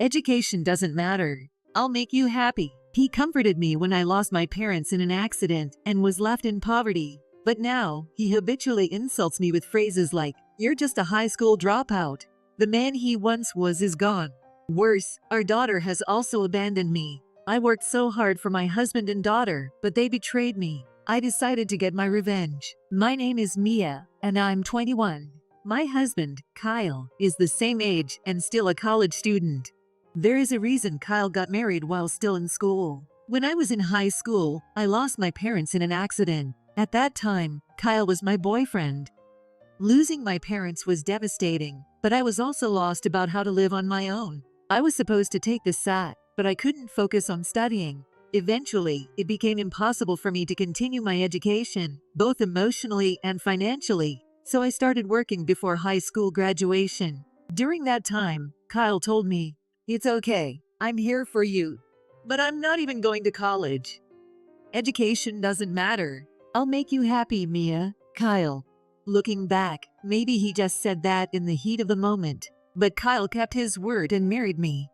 Education doesn't matter. I'll make you happy. He comforted me when I lost my parents in an accident and was left in poverty. But now, he habitually insults me with phrases like, "You're just a high school dropout." The man he once was is gone. Worse, our daughter has also abandoned me. I worked so hard for my husband and daughter, but they betrayed me. I decided to get my revenge. My name is Mia, and I'm 21. My husband, Kyle, is the same age and still a college student. There is a reason Kyle got married while still in school. When I was in high school, I lost my parents in an accident. At that time, Kyle was my boyfriend. Losing my parents was devastating, but I was also lost about how to live on my own. I was supposed to take the SAT, but I couldn't focus on studying. Eventually, it became impossible for me to continue my education, both emotionally and financially, so I started working before high school graduation. During that time, Kyle told me, "It's okay, I'm here for you. But I'm not even going to college. Education doesn't matter. I'll make you happy, Mia." Kyle. Looking back, maybe he just said that in the heat of the moment. But Kyle kept his word and married me.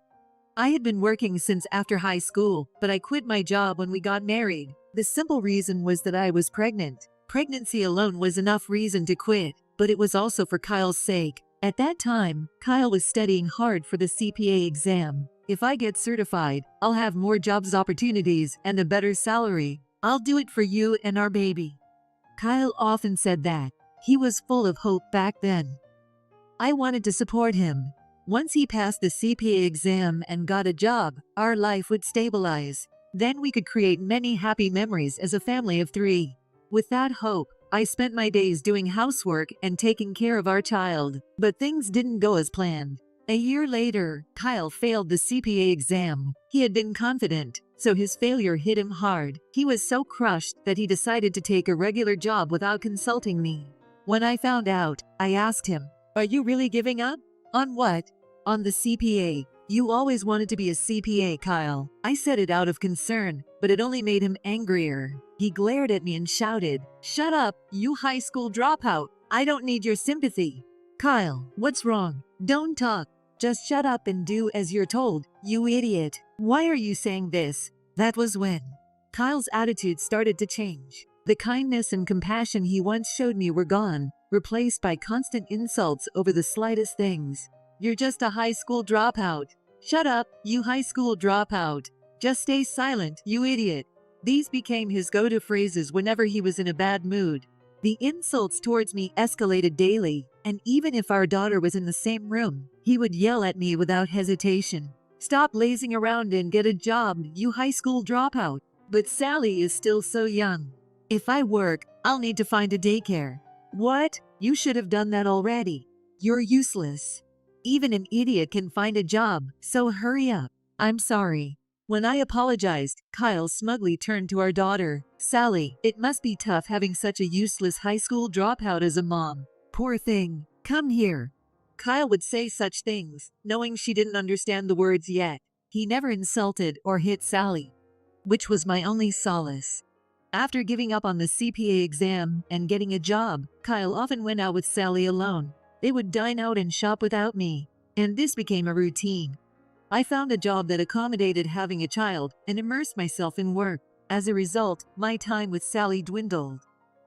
I had been working since after high school, but I quit my job when we got married. The simple reason was that I was pregnant. Pregnancy alone was enough reason to quit, but it was also for Kyle's sake. At that time, Kyle was studying hard for the CPA exam. If I get certified, I'll have more jobs opportunities and a better salary. I'll do it for you and our baby. Kyle often said that. He was full of hope back then. I wanted to support him. Once he passed the CPA exam and got a job, our life would stabilize. Then we could create many happy memories as a family of 3. With that hope, I spent my days doing housework and taking care of our child. But things didn't go as planned. A year later, Kyle failed the CPA exam. He had been confident, so his failure hit him hard. He was so crushed that he decided to take a regular job without consulting me. When I found out, I asked him, "Are you really giving up?" "On what?" "On the CPA. You always wanted to be a CPA, Kyle." I said it out of concern, but it only made him angrier. He glared at me and shouted, "Shut up, you high school dropout. I don't need your sympathy." "Kyle, what's wrong? Don't talk. Just shut up and do as you're told, you idiot. Why are you saying this?" That was when Kyle's attitude started to change. The kindness and compassion he once showed me were gone, replaced by constant insults over the slightest things. "You're just a high school dropout. Shut up, you high school dropout. Just stay silent, you idiot." These became his go-to phrases whenever he was in a bad mood. The insults towards me escalated daily, and even if our daughter was in the same room, he would yell at me without hesitation. "Stop lazing around and get a job, you high school dropout." "But Sally is still so young. If I work, I'll need to find a daycare." "What? You should have done that already. You're useless. Even an idiot can find a job, so hurry up." "I'm sorry." When I apologized, Kyle smugly turned to our daughter, "Sally, it must be tough having such a useless high school dropout as a mom. Poor thing. Come here." Kyle would say such things, knowing she didn't understand the words yet. He never insulted or hit Sally, which was my only solace. After giving up on the CPA exam and getting a job, Kyle often went out with Sally alone. They would dine out and shop without me, and this became a routine. I found a job that accommodated having a child and immersed myself in work. As a result, my time with Sally dwindled.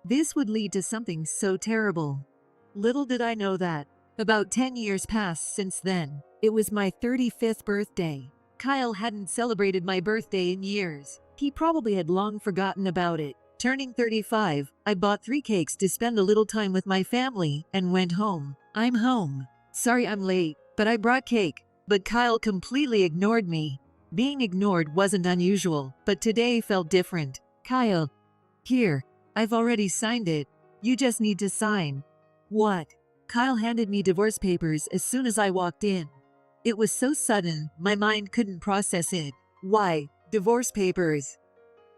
This would lead to something so terrible. Little did I know that. About 10 years passed since then. It was my 35th birthday. Kyle hadn't celebrated my birthday in years. He probably had long forgotten about it. Turning 35, I bought 3 cakes to spend a little time with my family and went home. "I'm home. Sorry I'm late, but I brought cake." But Kyle completely ignored me. Being ignored wasn't unusual, but today felt different. "Kyle, here, I've already signed it. You just need to sign." "What?" Kyle handed me divorce papers as soon as I walked in. It was so sudden, my mind couldn't process it. "Why, divorce papers?"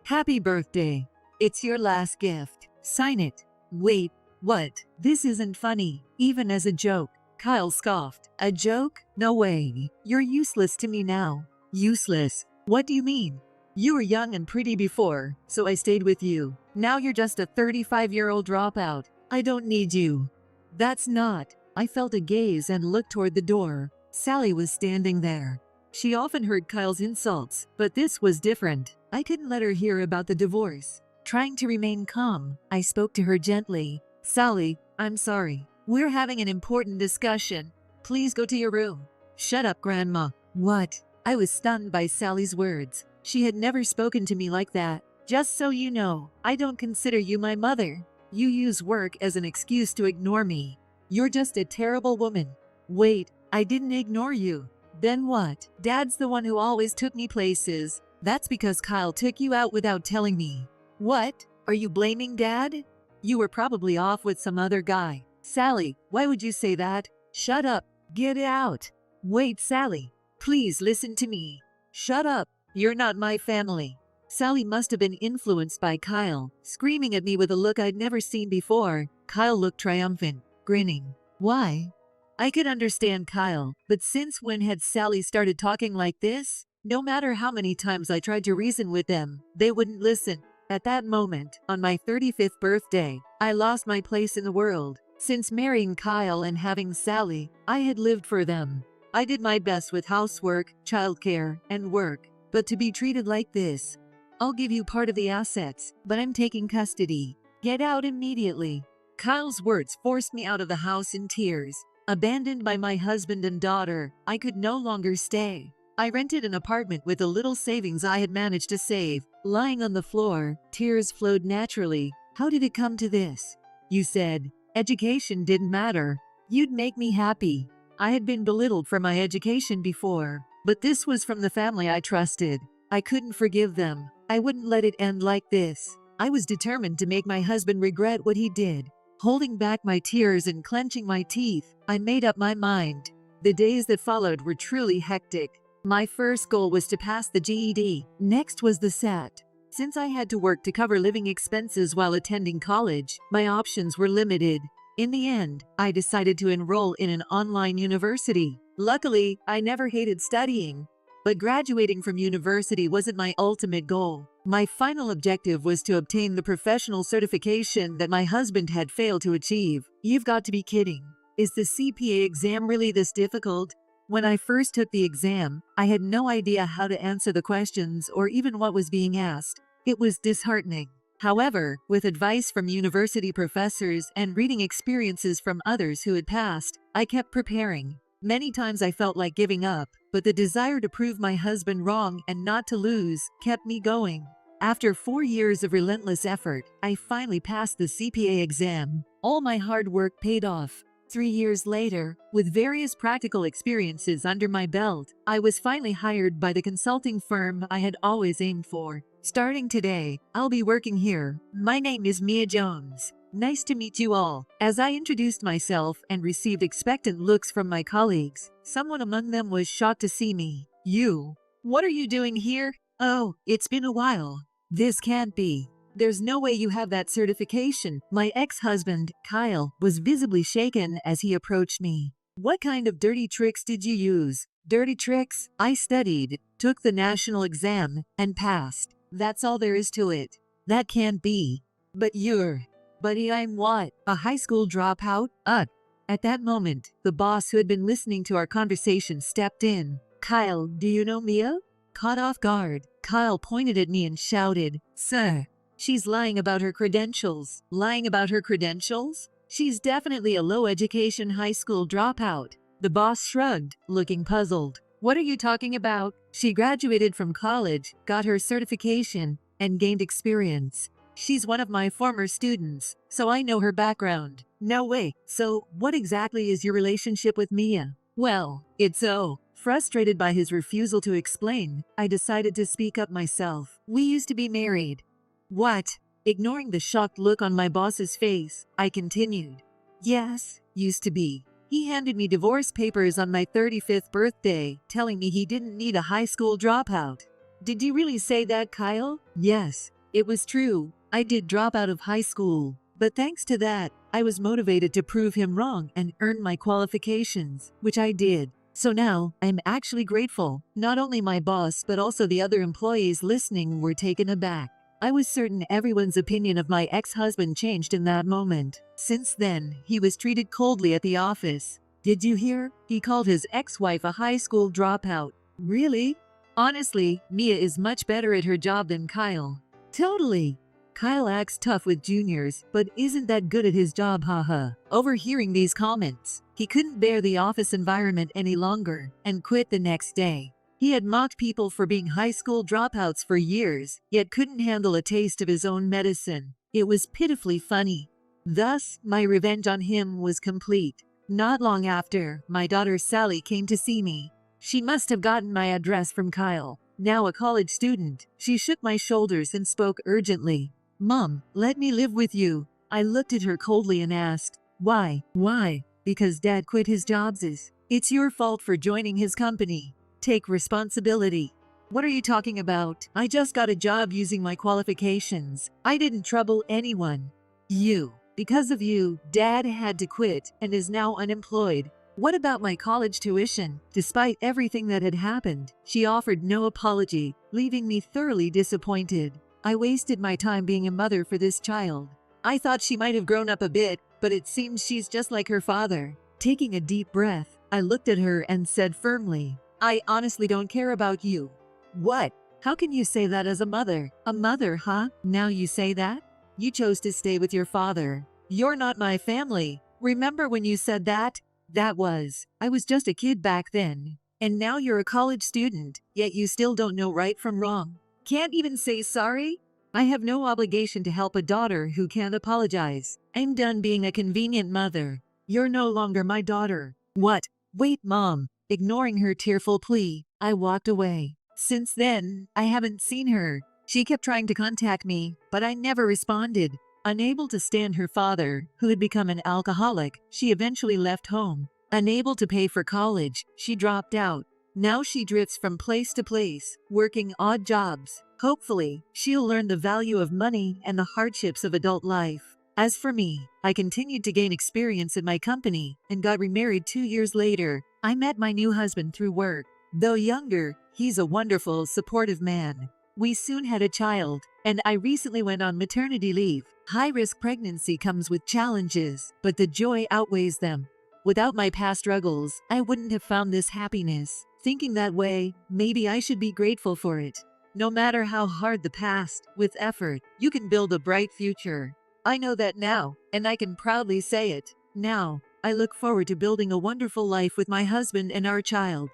"Happy birthday. It's your last gift. Sign it." "Wait, what? This isn't funny, even as a joke." Kyle scoffed. "A joke? No way. You're useless to me now." "Useless? What do you mean? You were young and pretty before, so I stayed with you. Now you're just a 35-year-old dropout. I don't need you." "That's not." I felt a gaze and looked toward the door. Sally was standing there. She often heard Kyle's insults, but this was different. I couldn't let her hear about the divorce. Trying to remain calm, I spoke to her gently. Sally, I'm sorry. We're having an important discussion. Please go to your room. Shut up, Grandma. What? I was stunned by Sally's words. She had never spoken to me like that. Just so you know, I don't consider you my mother. You use work as an excuse to ignore me. You're just a terrible woman. Wait, I didn't ignore you. Then what? Dad's the one who always took me places. That's because Kyle took you out without telling me. What? Are you blaming Dad? You were probably off with some other guy. Sally, why would you say that? Shut up. Get out. Wait, Sally. Please listen to me. Shut up. You're not my family. Sally must have been influenced by Kyle, screaming at me with a look I'd never seen before. Kyle looked triumphant, grinning. Why? I could understand Kyle, but since when had Sally started talking like this? No matter how many times I tried to reason with them, they wouldn't listen. At that moment, on my 35th birthday, I lost my place in the world. Since marrying Kyle and having Sally, I had lived for them. I did my best with housework, childcare, and work, but to be treated like this. I'll give you part of the assets, but I'm taking custody. Get out immediately. Kyle's words forced me out of the house in tears. Abandoned by my husband and daughter, I could no longer stay. I rented an apartment with the little savings I had managed to save. Lying on the floor, tears flowed naturally. How did it come to this? You said, education didn't matter. You'd make me happy. I had been belittled for my education before, but this was from the family I trusted. I couldn't forgive them. I wouldn't let it end like this. I was determined to make my husband regret what he did. Holding back my tears and clenching my teeth, I made up my mind. The days that followed were truly hectic. My first goal was to pass the GED. Next was the SAT. Since I had to work to cover living expenses while attending college, my options were limited. In the end, I decided to enroll in an online university. Luckily, I never hated studying. But graduating from university wasn't my ultimate goal. My final objective was to obtain the professional certification that my husband had failed to achieve. You've got to be kidding. Is the CPA exam really this difficult? When I first took the exam, I had no idea how to answer the questions or even what was being asked. It was disheartening. However, with advice from university professors and reading experiences from others who had passed, I kept preparing. Many times I felt like giving up, but the desire to prove my husband wrong and not to lose kept me going. After 4 years of relentless effort, I finally passed the CPA exam. All my hard work paid off. 3 years later, with various practical experiences under my belt, I was finally hired by the consulting firm I had always aimed for. Starting today, I'll be working here. My name is Mia Jones. Nice to meet you all. As I introduced myself and received expectant looks from my colleagues, someone among them was shocked to see me. You? What are you doing here? Oh, it's been a while. This can't be. There's no way you have that certification. My ex-husband, Kyle, was visibly shaken as he approached me. What kind of dirty tricks did you use? Dirty tricks? I studied, took the national exam, and passed. That's all there is to it. That can't be. But you're... Buddy, I'm what? A high school dropout? At that moment, the boss who had been listening to our conversation stepped in. Kyle, do you know Mia? Caught off guard, Kyle pointed at me and shouted, Sir, she's lying about her credentials. Lying about her credentials? She's definitely a low-education high school dropout. The boss shrugged, looking puzzled. What are you talking about? She graduated from college, got her certification, and gained experience. She's one of my former students, so I know her background. No way. So, what exactly is your relationship with Mia? Well, it's so. Frustrated by his refusal to explain, I decided to speak up myself. We used to be married. What? Ignoring the shocked look on my boss's face, I continued. Yes, used to be. He handed me divorce papers on my 35th birthday, telling me he didn't need a high school dropout. Did you really say that, Kyle? Yes, it was true. I did drop out of high school, but thanks to that, I was motivated to prove him wrong and earn my qualifications, which I did. So now, I'm actually grateful. Not only my boss, but also the other employees listening were taken aback. I was certain everyone's opinion of my ex-husband changed in that moment. Since then, he was treated coldly at the office. Did you hear? He called his ex-wife a high school dropout. Really? Honestly, Mia is much better at her job than Kyle. Totally. Kyle acts tough with juniors, but isn't that good at his job, haha. Overhearing these comments, he couldn't bear the office environment any longer and quit the next day. He had mocked people for being high school dropouts for years, yet couldn't handle a taste of his own medicine. It was pitifully funny. Thus, my revenge on him was complete. Not long after, my daughter Sally came to see me. She must have gotten my address from Kyle. Now a college student, she shook my shoulders and spoke urgently. "Mom, let me live with you." I looked at her coldly and asked, "Why? Why?" "Because Dad quit his jobs. It's your fault for joining his company. Take responsibility." "What are you talking about? I just got a job using my qualifications. I didn't trouble anyone." "You. Because of you, Dad had to quit and is now unemployed." "What about my college tuition?" Despite everything that had happened, she offered no apology, leaving me thoroughly disappointed. I wasted my time being a mother for this child. I thought she might have grown up a bit, but it seems she's just like her father. Taking a deep breath, I looked at her and said firmly, "I honestly don't care about you." "What? How can you say that as a mother?" "A mother, huh? Now you say that? You chose to stay with your father. You're not my family. Remember when you said that?" I was just a kid back then. And now you're a college student, yet you still don't know right from wrong. Can't even say sorry? I have no obligation to help a daughter who can't apologize. I'm done being a convenient mother. You're no longer my daughter. What? Wait, Mom. Ignoring her tearful plea, I walked away. Since then, I haven't seen her. She kept trying to contact me, but I never responded. Unable to stand her father, who had become an alcoholic, she eventually left home. Unable to pay for college, she dropped out. Now she drifts from place to place, working odd jobs. Hopefully, she'll learn the value of money and the hardships of adult life. As for me, I continued to gain experience in my company and got remarried 2 years later. I met my new husband through work. Though younger, he's a wonderful, supportive man. We soon had a child, and I recently went on maternity leave. High-risk pregnancy comes with challenges, but the joy outweighs them. Without my past struggles, I wouldn't have found this happiness. Thinking that way, maybe I should be grateful for it. No matter how hard the past, with effort, you can build a bright future. I know that now, and I can proudly say it. Now, I look forward to building a wonderful life with my husband and our child.